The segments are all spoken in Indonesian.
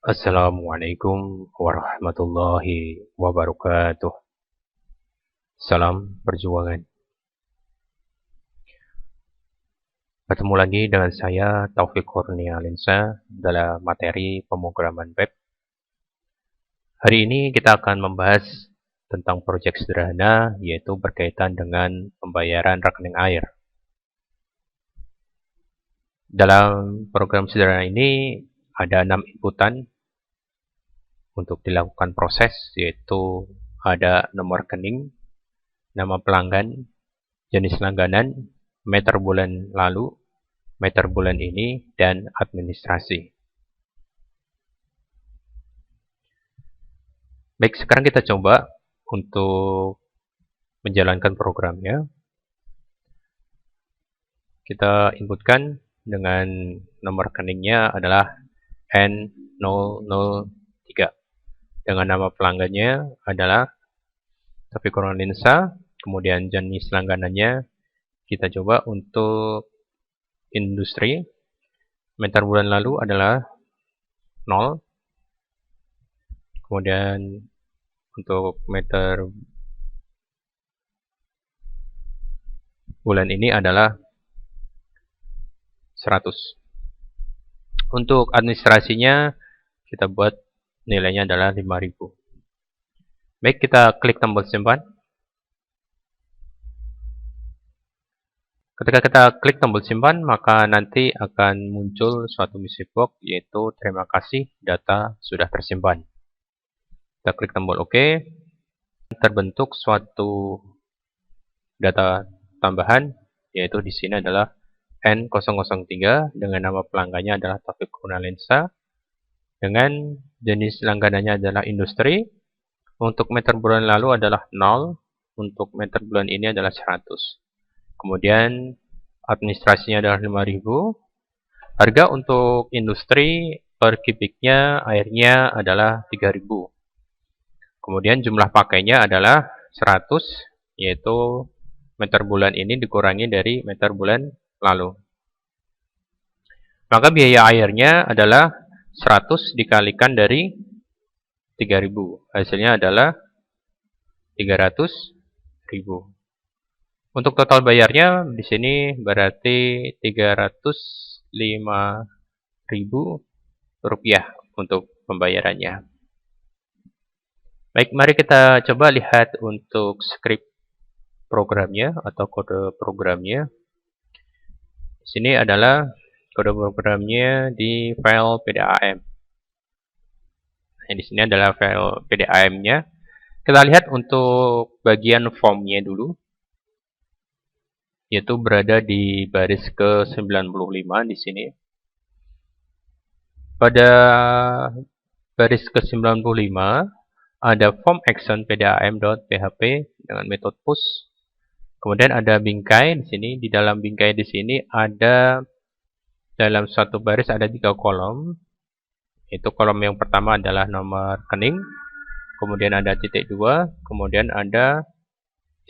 Assalamualaikum warahmatullahi wabarakatuh. Salam perjuangan. Ketemu lagi dengan saya Taufik Kurnia Linsa dalam materi pemrograman web. Hari ini kita akan membahas tentang proyek sederhana, yaitu berkaitan dengan pembayaran rekening air. Dalam program sederhana ini ada 6 inputan untuk dilakukan proses, yaitu ada nomor rekening, nama pelanggan, jenis langganan, meter bulan lalu, meter bulan ini, dan administrasi. Baik, sekarang kita coba untuk menjalankan programnya. Kita inputkan dengan nomor rekeningnya adalah N003. Dengan nama pelanggannya adalah Taufik Kurnia Linsa. Kemudian jenis langganannya kita coba untuk industri. Meter bulan lalu adalah 0. Kemudian untuk meter bulan ini adalah 100. Untuk administrasinya kita buat nilainya adalah 5000. Baik, kita klik tombol simpan. Ketika kita klik tombol simpan, maka nanti akan muncul suatu message box, yaitu terima kasih, data sudah tersimpan. Kita klik tombol OK. Terbentuk suatu data tambahan, yaitu di sini adalah N003 dengan nama pelanggannya adalah Taufik Kurnia Linsa, dengan jenis langganannya adalah industri. Untuk meter bulan lalu adalah 0, untuk meter bulan ini adalah 100. Kemudian administrasinya adalah 5000. Harga untuk industri per kubiknya airnya adalah 3000. Kemudian jumlah pakainya adalah 100, yaitu meter bulan ini dikurangi dari meter bulan lalu. Maka biaya airnya adalah 100 dikalikan dari 3000. Hasilnya adalah 300.000. Untuk total bayarnya di sini berarti 305.000 rupiah untuk pembayarannya. Baik, mari kita coba lihat untuk script programnya atau kode programnya. Di sini adalah kode programnya di file PDAM. Nah, di sini adalah file PDAM-nya. Kita lihat untuk bagian formnya dulu, yaitu berada di baris ke-95 di sini. Pada baris ke-95 ada form action pdam.php dengan metode push. Kemudian ada bingkai di sini. Di dalam bingkai di sini ada dalam satu baris ada 3 kolom. Itu kolom yang pertama adalah nomor rekening. Kemudian ada titik 2, kemudian ada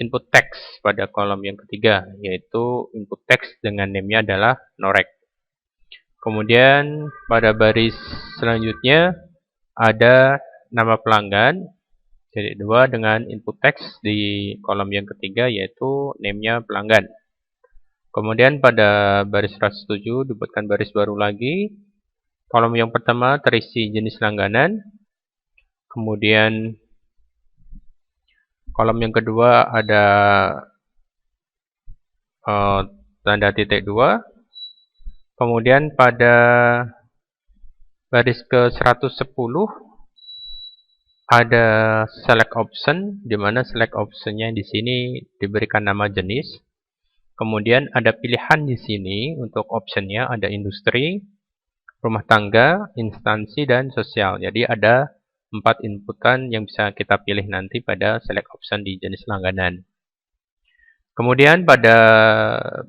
input text pada kolom yang ketiga, yaitu input text dengan name-nya adalah norek. Kemudian pada baris selanjutnya ada nama pelanggan, titik 2 dengan input text di kolom yang ketiga, yaitu name-nya pelanggan. Kemudian pada baris 107 dibuatkan baris baru lagi. Kolom yang pertama terisi jenis langganan. Kemudian kolom yang kedua ada tanda titik 2. Kemudian pada baris ke-110 ada select option, di mana select optionnya di sini diberikan nama jenis. Kemudian ada pilihan di sini untuk optionnya ada industri, rumah tangga, instansi, dan sosial. Jadi ada 4 inputan yang bisa kita pilih nanti pada select option di jenis langganan. Kemudian pada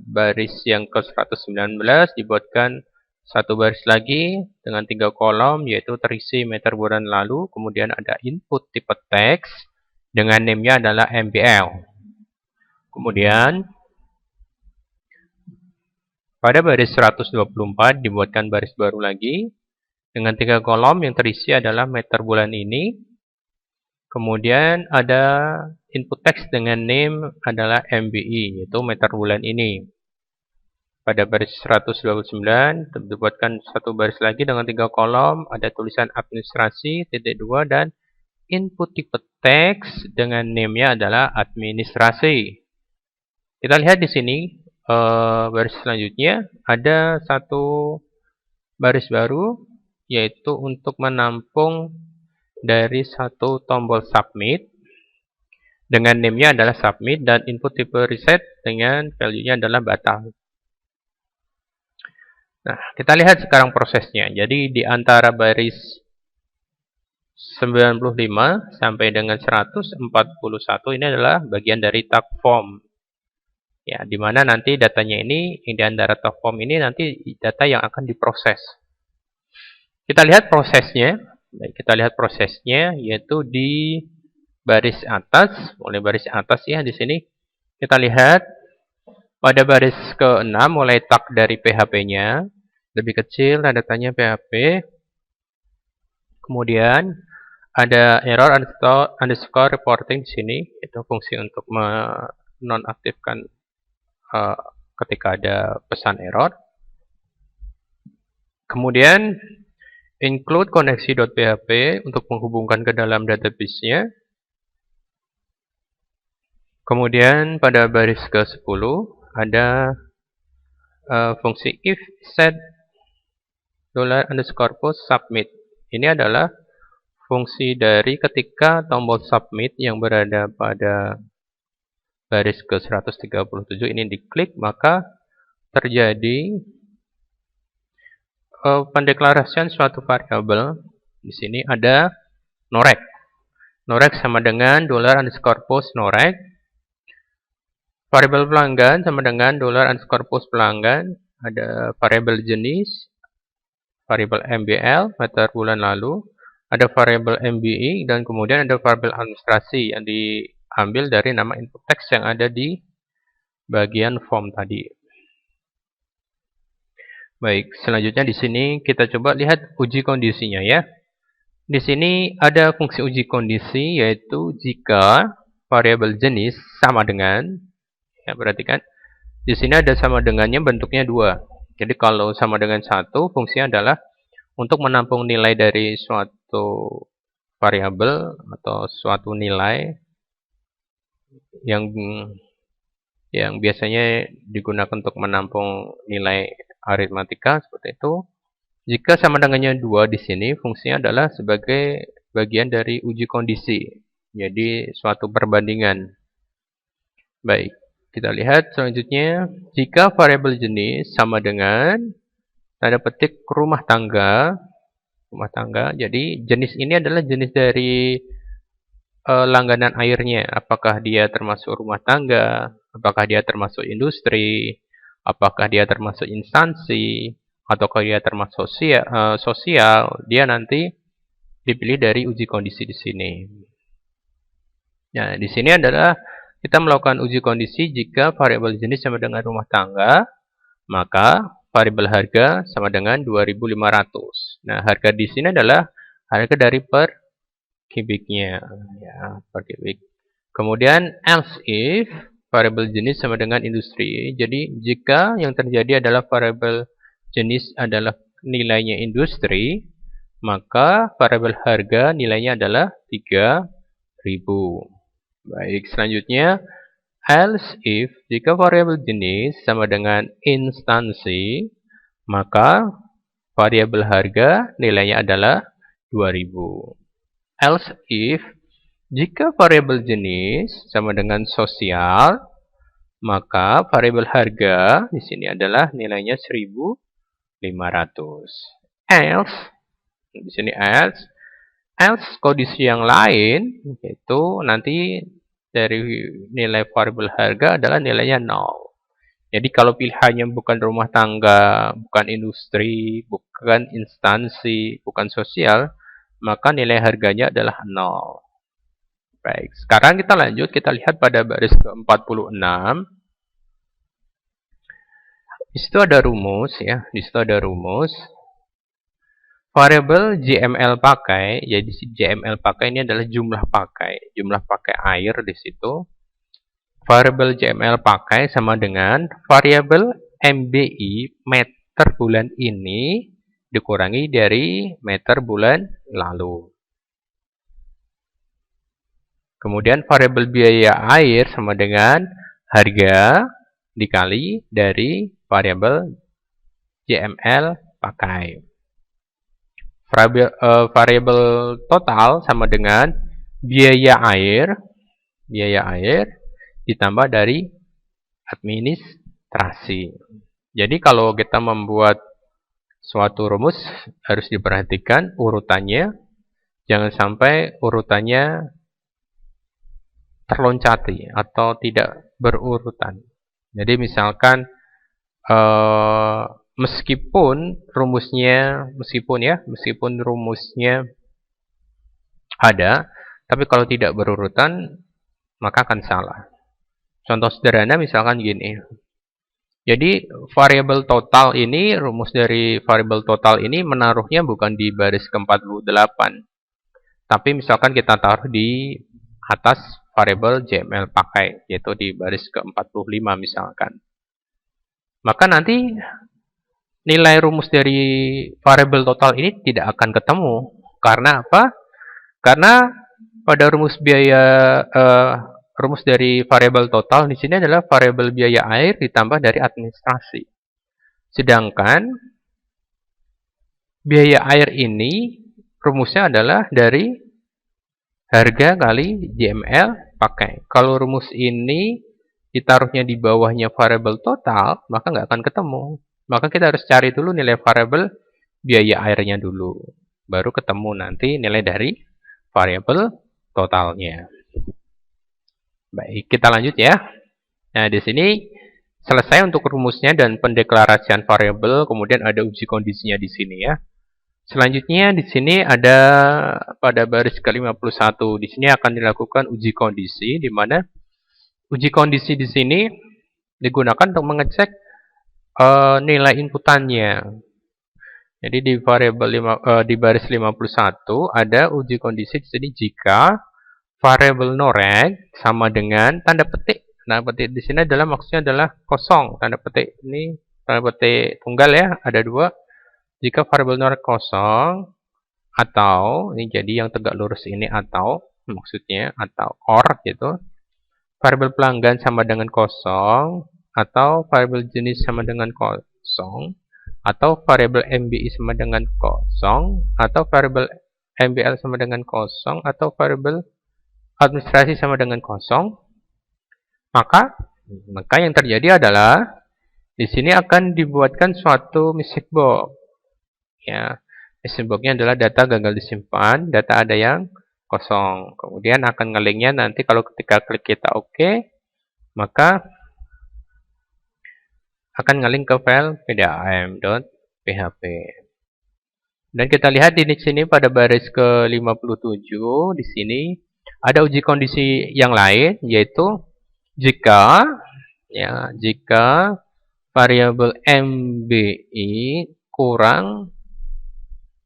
baris yang ke-119 dibuatkan satu baris lagi dengan 3 kolom, yaitu terisi meter bulan lalu. Kemudian ada input tipe teks dengan name-nya adalah MBL. Kemudian pada baris 124 dibuatkan baris baru lagi dengan 3 kolom yang terisi adalah meter bulan ini. Kemudian ada input text dengan name adalah MBI, yaitu meter bulan ini. Pada baris 129, dibuatkan satu baris lagi dengan 3 kolom, ada tulisan administrasi, titik 2, dan input tipe teks dengan name-nya adalah administrasi. Kita lihat di sini, baris selanjutnya, ada satu baris baru, yaitu untuk menampung dari satu tombol submit dengan name-nya adalah submit dan input tipe reset dengan value-nya adalah batal. Nah, kita lihat sekarang prosesnya. Jadi di antara baris 95 sampai dengan 141 ini adalah bagian dari tab form. Ya, di mana nanti datanya ini di antara tab form ini nanti data yang akan diproses. Kita lihat prosesnya. Baik, kita lihat prosesnya yaitu di baris atas, mulai baris atas ya di sini. Kita lihat pada baris ke-6 mulai tag dari PHP-nya lebih kecil tanda tanya PHP. Kemudian ada error underscore reporting di sini, itu fungsi untuk menonaktifkan ketika ada pesan error. Kemudian include koneksi.php untuk menghubungkan ke dalam database-nya. Kemudian pada baris ke-10 ada fungsi if set $_post submit. Ini adalah fungsi dari ketika tombol submit yang berada pada baris ke-137 ini diklik, maka terjadi pendeklarasian suatu variabel. Di sini ada norek. Norek sama dengan $_post norek. Variabel pelanggan sama dengan $_post pelanggan. Ada variabel jenis, variabel MBL, meter bulan lalu. Ada variabel MBI, dan kemudian ada variabel administrasi yang diambil dari nama input text yang ada di bagian form tadi. Baik, selanjutnya di sini kita coba lihat uji kondisinya ya. Di sini ada fungsi uji kondisi yaitu jika variabel jenis sama dengan, ya perhatikan, di sini ada sama dengannya bentuknya 2. Jadi kalau sama dengan 1, fungsinya adalah untuk menampung nilai dari suatu variabel atau suatu nilai yang biasanya digunakan untuk menampung nilai aritmatika seperti itu. Jika sama dengannya 2 di sini, fungsinya adalah sebagai bagian dari uji kondisi. Jadi suatu perbandingan. Baik, kita lihat selanjutnya. Jika variabel jenis sama dengan tanda petik rumah tangga. Jadi jenis ini adalah jenis dari langganan airnya. Apakah dia termasuk rumah tangga? Apakah dia termasuk industri? Apakah dia termasuk instansi? Ataukah dia termasuk sosial? Dia nanti dipilih dari uji kondisi di sini. Nah, di sini adalah kita melakukan uji kondisi jika variabel jenis sama dengan rumah tangga, maka variabel harga sama dengan 2.500. Nah, harga di sini adalah harga dari per kubiknya, ya, per kubik. Kemudian else if variabel jenis sama dengan industri. Jadi jika yang terjadi adalah variabel jenis adalah nilainya industri, maka variabel harga nilainya adalah 3.000. Baik, selanjutnya else if jika variabel jenis sama dengan instansi, maka variabel harga nilainya adalah 2.000. Else if jika variabel jenis sama dengan sosial, maka variabel harga di sini adalah nilainya 1.500. Else di sini else kondisi yang lain yaitu nanti dari nilai variabel harga adalah nilainya 0. Jadi kalau pilihannya bukan rumah tangga, bukan industri, bukan instansi, bukan sosial, maka nilai harganya adalah 0. Baik, sekarang kita lanjut, kita lihat pada baris ke-46. Di situ ada rumus ya, di situ ada rumus. variabel JML pakai, jadi JML pakai ini adalah jumlah pakai air di situ. Variabel JML pakai sama dengan variabel MBI meter bulan ini dikurangi dari meter bulan lalu. Kemudian variabel biaya air sama dengan harga dikali dari variabel JML pakai. Variabel total sama dengan biaya air ditambah dari administrasi. Jadi kalau kita membuat suatu rumus harus diperhatikan urutannya, jangan sampai urutannya terloncati atau tidak berurutan. Jadi misalkan meskipun rumusnya ada, tapi kalau tidak berurutan maka akan salah. Contoh sederhana misalkan gini. Jadi variabel total ini, rumus dari variabel total ini menaruhnya bukan di baris ke-48. Tapi misalkan kita taruh di atas variabel JML pakai, yaitu di baris ke-45 misalkan. Maka nanti nilai rumus dari variabel total ini tidak akan ketemu. Karena apa? Karena pada rumus dari variabel total di sini adalah variabel biaya air ditambah dari administrasi. Sedangkan biaya air ini rumusnya adalah dari harga kali JML pakai. Kalau rumus ini ditaruhnya di bawahnya variabel total, maka nggak akan ketemu. Maka kita harus cari dulu nilai variabel biaya airnya dulu. Baru ketemu nanti nilai dari variabel totalnya. Baik, kita lanjut ya. Nah, di sini selesai untuk rumusnya dan pendeklarasian variabel, kemudian ada uji kondisinya di sini ya. Selanjutnya di sini ada pada baris ke-51. Di sini akan dilakukan uji kondisi, di mana uji kondisi di sini digunakan untuk mengecek nilai inputannya. Jadi di variabel di baris 51 ada uji kondisi di sini jika variabel noreg sama dengan tanda petik. Tanda petik di sini adalah maksudnya adalah kosong. Tanda petik ini tanda petik tunggal ya, ada dua. Jika variabel noreg kosong atau ini jadi yang tegak lurus ini atau maksudnya atau or gitu. Variabel pelanggan sama dengan kosong atau variabel jenis sama dengan kosong atau variabel MBI sama dengan kosong atau variabel MBL sama dengan kosong atau variabel administrasi sama dengan kosong, maka yang terjadi adalah di sini akan dibuatkan suatu message box. Ya, message box-nya adalah data gagal disimpan, data ada yang kosong. Kemudian akan nge-linknya nanti kalau ketika klik kita OK, maka akan nge-link ke file pdam.php. Dan kita lihat di sini pada baris ke-57 di sini ada uji kondisi yang lain, yaitu jika variabel MBI kurang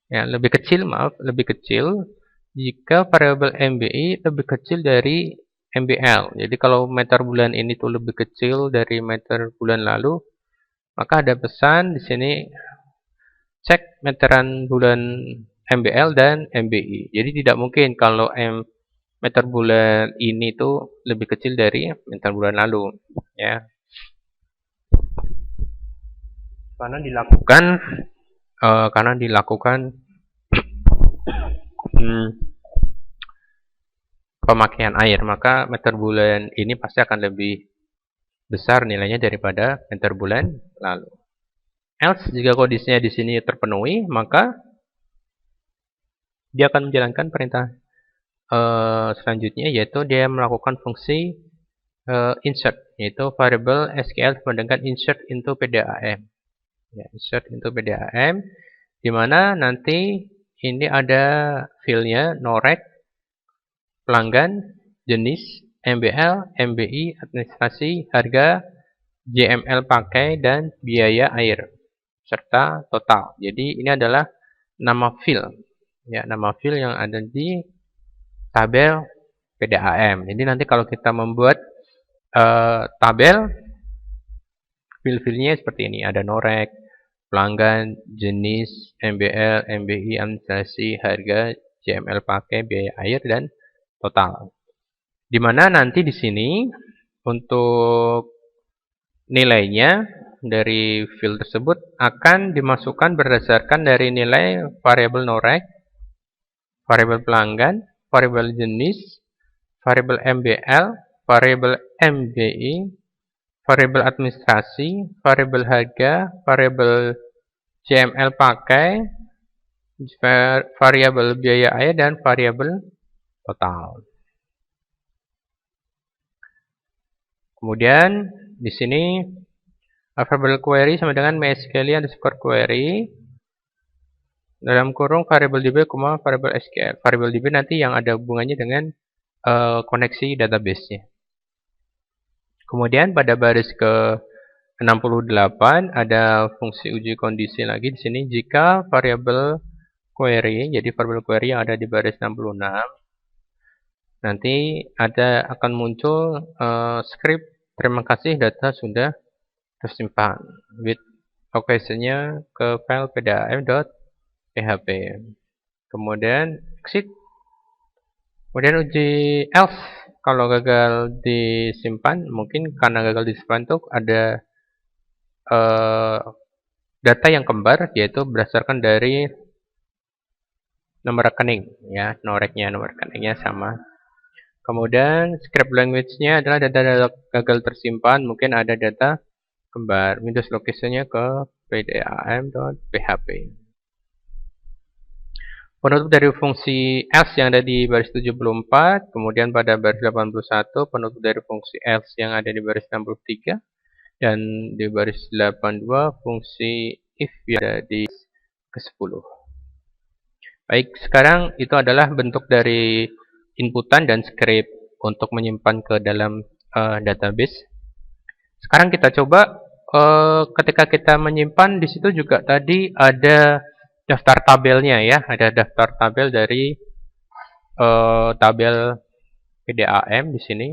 lebih kecil jika variabel MBI lebih kecil dari MBL. Jadi kalau meter bulan ini tuh lebih kecil dari meter bulan lalu, maka ada pesan di sini cek meteran bulan MBL dan MBI. Jadi tidak mungkin kalau meter bulan ini tuh lebih kecil dari meter bulan lalu, ya. Karena dilakukan pemakaian air, maka meter bulan ini pasti akan lebih besar nilainya daripada meter bulan lalu. Else jika kondisinya di sini terpenuhi, maka dia akan menjalankan perintah selanjutnya, yaitu dia melakukan fungsi insert, yaitu variable SQL sama dengan insert into PDAM. Ya, insert into PDAM, di mana nanti ini ada filenya noreg, pelanggan, jenis, MBL, MBI, administrasi, harga, JML pakai, dan biaya air serta total. Jadi ini adalah nama field, ya, nama field yang ada di tabel PDAM. Jadi nanti kalau kita membuat tabel, field-fieldnya seperti ini. Ada norek, pelanggan, jenis, MBL, MBI, administrasi, harga, JML pakai, biaya air, dan total. Dimana nanti di sini untuk nilainya dari field tersebut akan dimasukkan berdasarkan dari nilai variabel norek, variabel pelanggan, variabel jenis, variabel MBL, variabel MBI, variabel administrasi, variabel harga, variabel JML pakai, variabel biaya air, dan variabel total. Kemudian di sini variabel query sama dengan MySQL underscore query dalam kurung variabel DB, variabel SQL. Variabel DB nanti yang ada hubungannya dengan koneksi database-nya. Kemudian pada baris ke 68 ada fungsi uji kondisi lagi di sini jika variabel query, jadi variabel query yang ada di baris 66 nanti akan muncul script terima kasih data sudah tersimpan with location-nya ke file pdam.php. Kemudian exit. Kemudian uji else. Kalau gagal disimpan, mungkin karena gagal disimpan itu ada data yang kembar, yaitu berdasarkan dari nomor rekening, ya, noreknya, nomor rekeningnya sama. Kemudian script language-nya adalah data gagal tersimpan, mungkin ada data kembar, Windows location-nya ke pdam.php. Penutup dari fungsi else yang ada di baris 74, kemudian pada baris 81 penutup dari fungsi else yang ada di baris 63, dan di baris 82 fungsi if yang ada di ke-10. Baik, sekarang itu adalah bentuk dari inputan dan script untuk menyimpan ke dalam database. Sekarang kita coba ketika kita menyimpan di situ juga tadi ada daftar tabelnya, ya, ada daftar tabel dari tabel PDAM di sini.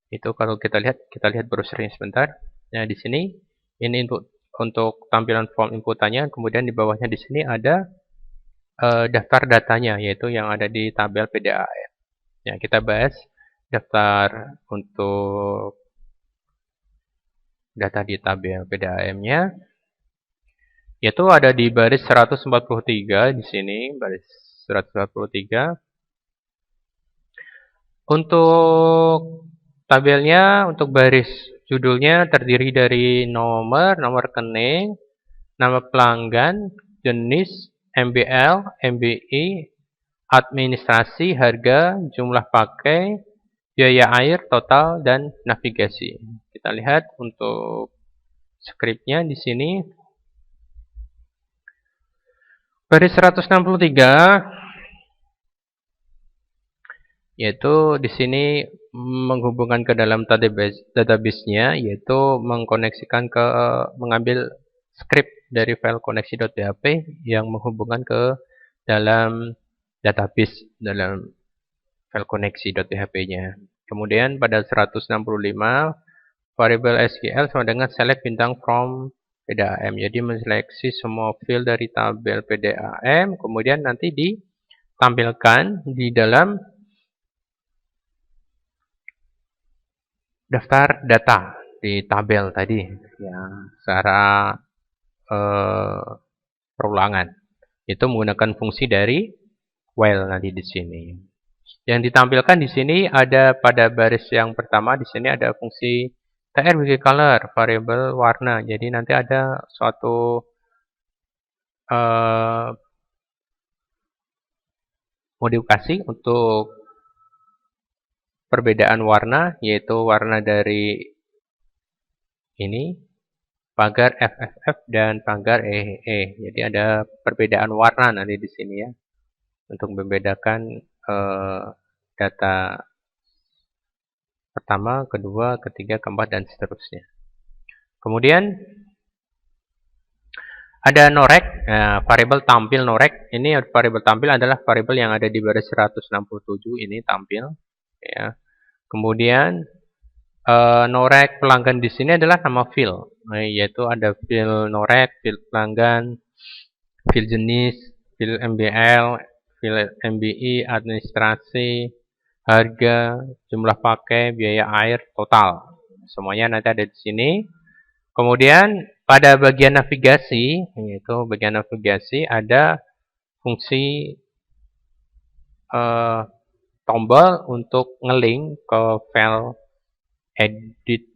Itu kalau kita lihat browsernya sebentar. Nah, di sini ini untuk tampilan form inputannya, kemudian di bawahnya di sini ada daftar datanya, yaitu yang ada di tabel PDAM. Ya, kita bahas daftar untuk data di tabel PDAM-nya, yaitu ada di baris 143 di sini, baris 143. Untuk tabelnya, untuk baris judulnya terdiri dari nomor rekening, nama pelanggan, jenis, MBL, MBI, administrasi, harga, jumlah pakai, biaya air, total, dan navigasi. Kita lihat untuk scriptnya di sini. Baris 163, yaitu di sini menghubungkan ke dalam database-nya, yaitu mengkoneksikan mengambil script dari file koneksi.php yang menghubungkan ke dalam database dalam file koneksi.php-nya. Kemudian pada 165 variabel SQL sama dengan select bintang from PDAM. Jadi menseleksi semua field dari tabel PDAM, kemudian nanti ditampilkan di dalam daftar data di tabel tadi, ya, secara perulangan. Itu menggunakan fungsi dari while nanti di sini. Yang ditampilkan di sini ada pada baris yang pertama di sini ada fungsi tr color, variabel warna. Jadi nanti ada suatu modifikasi untuk perbedaan warna, yaitu warna dari ini pagar FFF dan pagar EE. Jadi ada perbedaan warna nanti di sini, ya, untuk membedakan data pertama, kedua, ketiga, keempat, dan seterusnya. Kemudian Ada norek, variabel tampil norek. Ini variabel tampil adalah variabel yang ada di baris 167 ini tampil. Ya. Kemudian norek pelanggan di sini adalah nama field, yaitu ada field norek, field pelanggan, field jenis, field MBL, field MBI, administrasi, harga, jumlah pakai, biaya air, total. Semuanya nanti ada di sini. Kemudian pada bagian navigasi, yaitu bagian navigasi ada fungsi tombol untuk ngelink ke file edit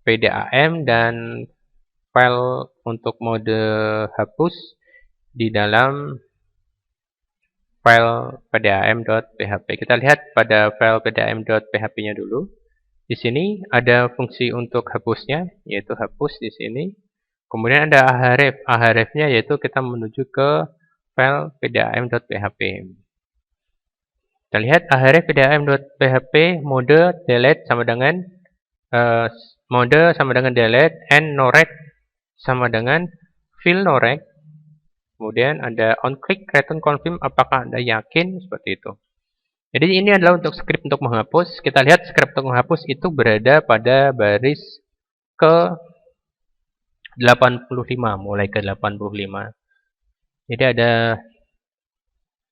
PDAM dan file untuk mode hapus di dalam file pdam.php. Kita lihat pada file pdam.php-nya dulu. Di sini ada fungsi untuk hapusnya, yaitu hapus di sini. Kemudian ada ahref. Ahrefnya yaitu kita menuju ke file pdam.php. Kita lihat ahref pdam.php mode delete sama dengan delete, and norek sama dengan fill norek. Kemudian ada on click return confirm, apakah Anda yakin, seperti itu. Jadi ini adalah untuk script untuk menghapus. Kita lihat script untuk menghapus itu berada pada baris ke 85, mulai ke 85. Jadi ada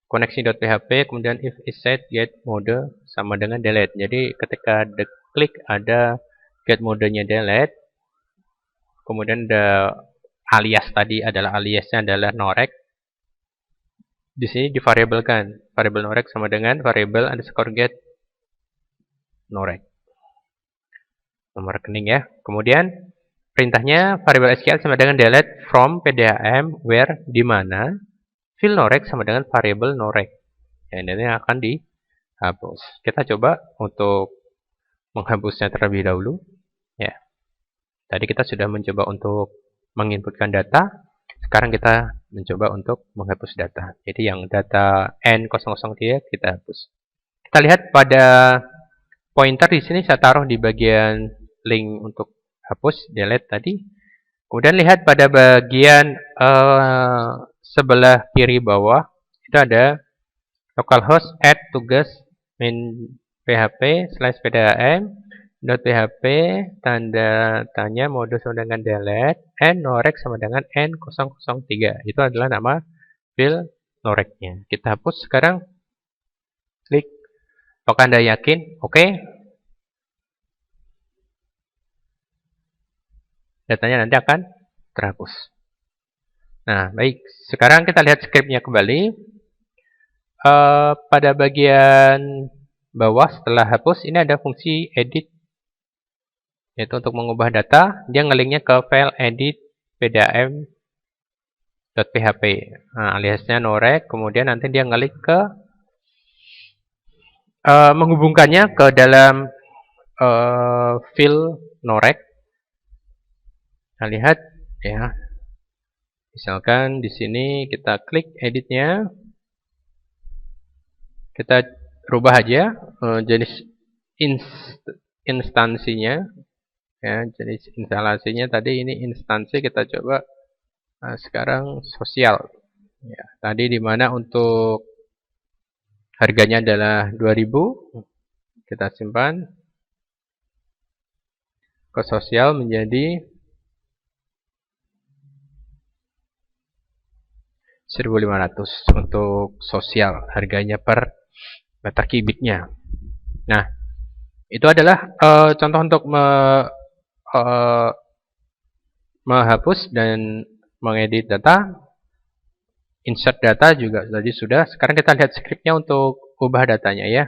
koneksi.php, kemudian if is set get mode sama dengan delete. Jadi ketika klik ada get modenya delete, kemudian ada alias tadi aliasnya adalah norek. Di sini divariabelkan variabel norek sama dengan variabel underscore get norek, nomor rekening ya. Kemudian perintahnya variabel SQL sama dengan delete from pdam where, di mana fill norek sama dengan variabel norek. Ya, ini akan dihapus. Kita coba untuk menghapusnya terlebih dahulu. Ya, tadi kita sudah mencoba untuk menginputkan data. Sekarang kita mencoba untuk menghapus data. Jadi yang data N003 kita hapus. Kita lihat pada pointer di sini saya taruh di bagian link untuk hapus, delete tadi. Kemudian lihat pada bagian sebelah kiri bawah itu ada localhost add tugas main php /pdam .php tanda tanya mode sama dengan delete and norek sama dengan N003. Itu adalah nama file noreknya. Kita hapus sekarang. Klik. Apakah Anda yakin? Oke. Datanya nanti akan terhapus. Nah, baik. Sekarang kita lihat scriptnya kembali. Pada bagian bawah setelah hapus, ini ada fungsi edit, yaitu untuk mengubah data. Dia ngelinknya ke file edit pdam.php. Nah, aliasnya norek. Kemudian nanti dia ngelik ke menghubungkannya ke dalam file norek. Nah, lihat ya. Misalkan di sini kita klik editnya. Kita rubah aja jenis instansinya. Ya, jenis instalasinya tadi ini instansi, kita coba sekarang sosial. Ya, tadi dimana untuk harganya adalah 2000, kita simpan ke sosial menjadi 1500 untuk sosial, harganya per meter kubiknya. Nah, itu adalah contoh untuk menghapus dan mengedit data. Insert data juga tadi sudah. Sekarang kita lihat scriptnya untuk ubah datanya ya.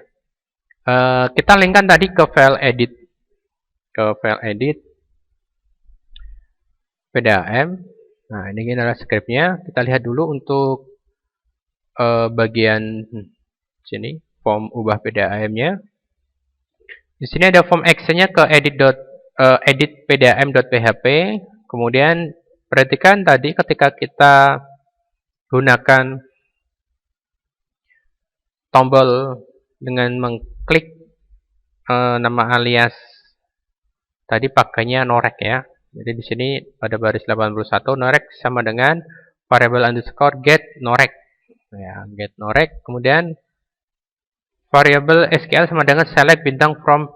Kita linkkan tadi ke file edit, pdam. Nah, ini adalah scriptnya. Kita lihat dulu untuk bagian sini, form ubah pdam-nya. Di sini ada form action-nya ke edit pdam.php. Kemudian perhatikan tadi ketika kita gunakan tombol dengan mengklik nama alias tadi pakainya norek ya. Jadi di sini pada baris 81 norek sama dengan variable underscore get norec, ya, get norec. Kemudian variable SQL sama dengan select bintang from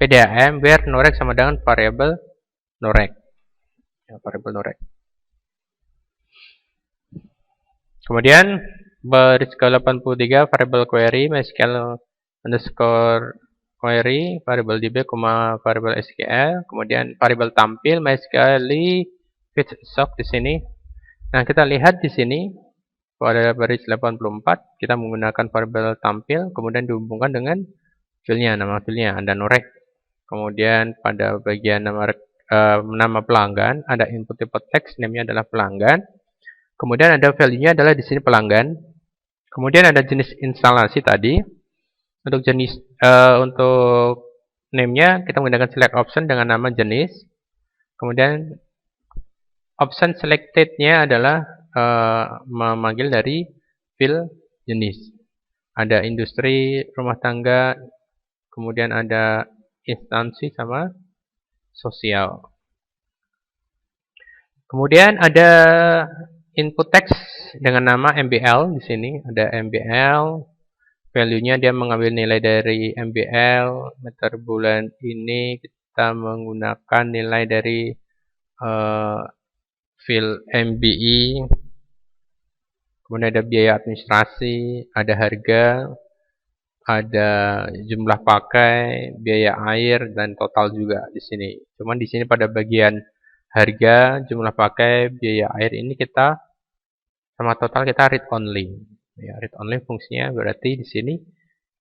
PDAM, where norec sama dengan variable norec, ya, variable norec. Kemudian baris ke-83 variable query MySQL underscore query variable db, variable SQL. Kemudian variable tampil MySQL fetch sock di sini. Nah, kita lihat di sini pada baris 84 kita menggunakan variable tampil, kemudian dihubungkan dengan filenya, nama filenya ada norec. Kemudian pada bagian nama pelanggan ada input type text, namanya adalah pelanggan. Kemudian ada value-nya adalah di sini pelanggan. Kemudian ada jenis instalasi tadi. Untuk jenis untuk name-nya kita menggunakan select option dengan nama jenis. Kemudian option selected-nya adalah memanggil dari field jenis. Ada industri, rumah tangga, kemudian ada instansi sama sosial. Kemudian ada input text dengan nama MBL di sini, ada MBL. Value-nya dia mengambil nilai dari MBL. Meter bulan ini kita menggunakan nilai dari field MBI. Kemudian ada biaya administrasi, ada harga, ada jumlah pakai, biaya air, dan total juga di sini. Cuman di sini pada bagian harga, jumlah pakai, biaya air ini kita sama total kita read only. Ya, read only fungsinya berarti di sini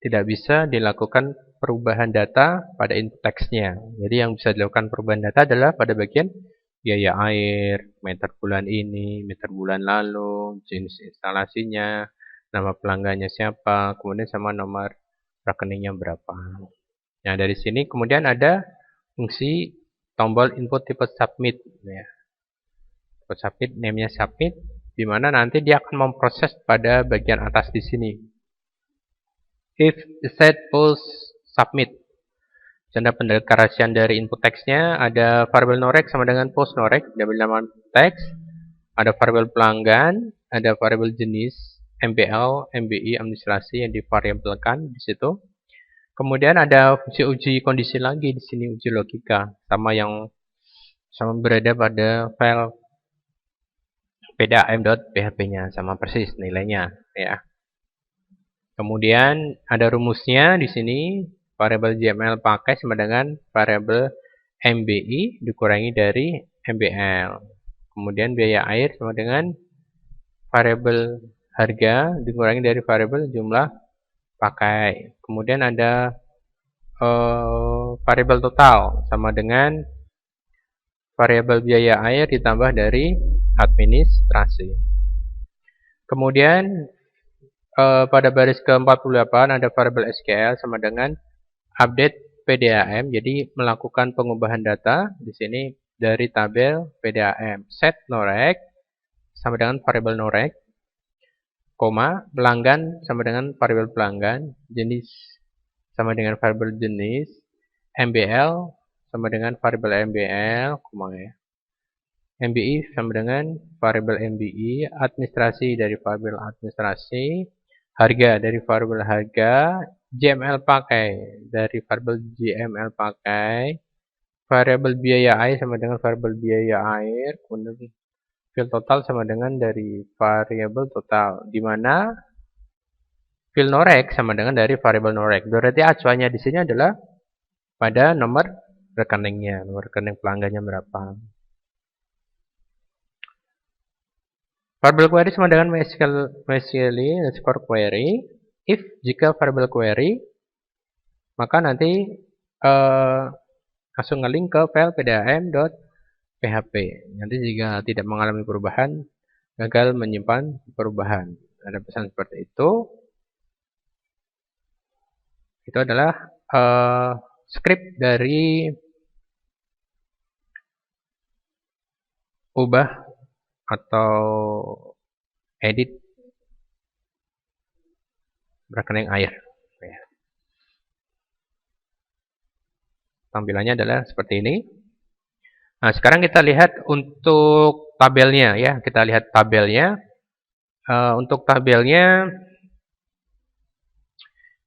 tidak bisa dilakukan perubahan data pada input text-nya. Jadi yang bisa dilakukan perubahan data adalah pada bagian biaya air, meter bulan ini, meter bulan lalu, jenis instalasinya, nama pelanggannya siapa, kemudian sama nomor rekeningnya berapa. Nah, dari sini kemudian ada fungsi tombol input tipe submit, ya. Tipe submit, name-nya submit, di mana nanti dia akan memproses pada bagian atas di sini. If set post submit. Tanda pendeklarasian dari input text-nya ada variable norec sama dengan post norec, diambil nama teks, ada variable pelanggan, ada variable jenis MBL, MBI, administrasi yang divariabelkan di situ. Kemudian ada fungsi uji kondisi lagi di sini, uji logika, sama berada pada file pdam.php-nya, sama persis nilainya, ya. Kemudian ada rumusnya di sini, variabel JML pakai sama dengan variabel MBI dikurangi dari MBL. Kemudian biaya air sama dengan variabel harga dikurangi dari variabel jumlah pakai. Kemudian ada variabel total sama dengan variabel biaya air ditambah dari administrasi. Kemudian pada baris ke-48 ada variabel SQL sama dengan update PDAM. Jadi melakukan pengubahan data di sini dari tabel PDAM. Set norec sama dengan variabel norec, koma, pelanggan sama dengan variabel pelanggan, jenis sama dengan variabel jenis, MBL sama dengan variabel MBL, koma, ya. MBI sama dengan variabel MBI, administrasi dari variabel administrasi, harga dari variabel harga, JML pakai dari variabel JML pakai, variabel biaya air sama dengan variabel biaya air, kemudian field total sama dengan dari variabel total, di mana field norec sama dengan dari variabel norec. Berarti acuannya di sini adalah pada nomor rekeningnya, nomor rekening pelanggannya berapa. Variable query sama dengan MySQL underscore query. If jika variable query, maka nanti langsung ngelink ke file pdam.php. Nanti jika tidak mengalami perubahan, gagal menyimpan perubahan. Ada pesan seperti itu. Itu adalah script dari ubah atau edit rekening air. Tampilannya adalah seperti ini. Nah, sekarang kita lihat untuk tabelnya ya. Kita lihat tabelnya. Untuk tabelnya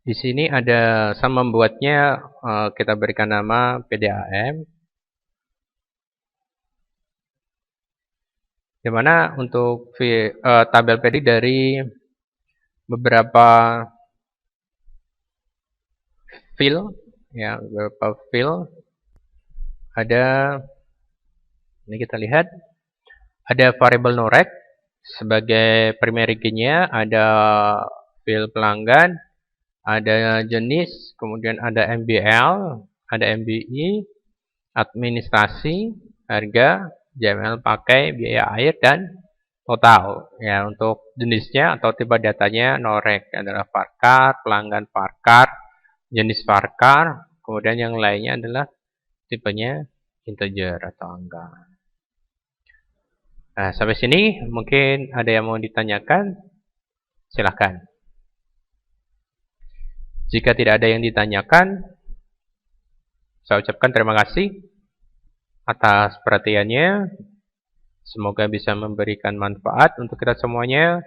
di sini ada sama membuatnya kita berikan nama PDAM. Di mana untuk tabel PD dari beberapa field ya, beberapa field ada. Ini kita lihat ada variable norec sebagai primary key-nya, ada field pelanggan, ada jenis, kemudian ada MBL, ada MBI, administrasi, harga, JML pakai, biaya air, dan total. Ya, untuk jenisnya atau tipe datanya norec adalah varchar, pelanggan varchar, jenis varchar, kemudian yang lainnya adalah tipenya integer atau angka. Nah, sampai sini mungkin ada yang mau ditanyakan, silahkan. Jika tidak ada yang ditanyakan, saya ucapkan terima kasih atas perhatiannya. Semoga bisa memberikan manfaat untuk kita semuanya.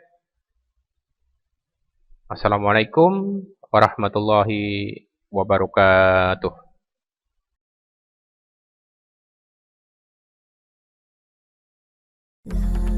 Assalamualaikum warahmatullahi wabarakatuh. La